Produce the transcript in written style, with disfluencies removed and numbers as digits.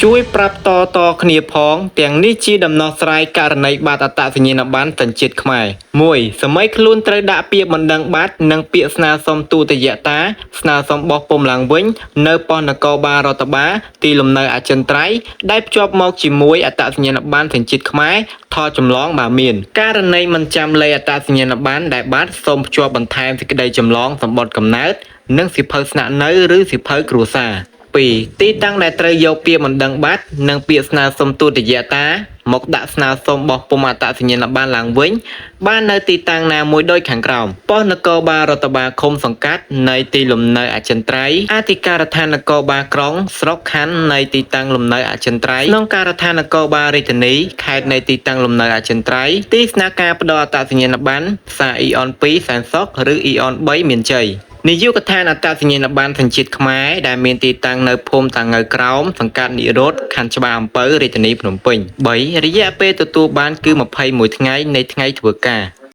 ជួយប្រាប់តគ្នាផងទាំងនេះជាដំណោះស្រាយករណីបាត់អត្តសញ្ញាណប័ណ្ណសញ្ជាតិខ្មែរ 1. សម័យខ្លួនត្រូវដាក់ពាក្យបណ្ដឹងបាត់និងពាក្យស្នើសុំទូទាយតាស្នើសុំបោះពុម្ពឡើងវិញនៅប៉ុស្តិ៍នគរបាលរដ្ឋបាលទីលំនៅអចិន្ត្រៃយ៍ដែលភ្ជាប់មកជាមួយអត្តសញ្ញាណប័ណ្ណសញ្ជាតិខ្មែរថតចម្លងបើមានករណីមិនចាំលេខអត្តសញ្ញាណប័ណ្ណដែលបាត់សូមភ្ជាប់បន្ថែមសេចក្តីចម្លងសម្បត្តិកំណើតនិងសៀវភៅស្នាក់នៅឬសៀវភៅគ្រួសារ 2. ទីតាំងដែលត្រូវយកពាក្យបណ្ដឹងបាត់និងពាក្យស្នើសុំទូទាយតាមកដាក់ស្នើសុំបោះពុម្ពអត្តសញ្ញាណប័ណ្ណឡើងវិញបាននៅទីតាំងណាមួយដូចខាងក្រោមប៉ុស្តិ៍នគរបាលរដ្ឋបាលឃុំសង្កាត់នៃទីលំនៅអចិន្ត្រៃយ៍អធិការដ្ឋាននគរបាលក្រុងស្រុកខណ្ឌនៃទីតាំងលំនៅអចិន្ត្រៃយ៍ក្នុងការដ្ឋាននគរបាលរាជធានីខេត្តនៃទីតាំងលំនៅអចិន្ត្រៃយ៍ទីស្នាក់ការផ្ដល់អត្តសញ្ញាណប័ណ្ណសារអ៊ីអន2សែនសុខឬអ៊ីអន3មានជ័យ នាយកដ្ឋានអត្តសញ្ញាណប័ណ្ណសញ្ជាតិខ្មែរដែលមានទីតាំងនៅភូមិតាងៅក្រោមសង្កាត់និរោធខណ្ឌច្បារអំពៅរាជធានីភ្នំពេញ 3. រយៈពេលទទួលបានគឺ21ថ្ងៃនៃថ្ងៃធ្វើការ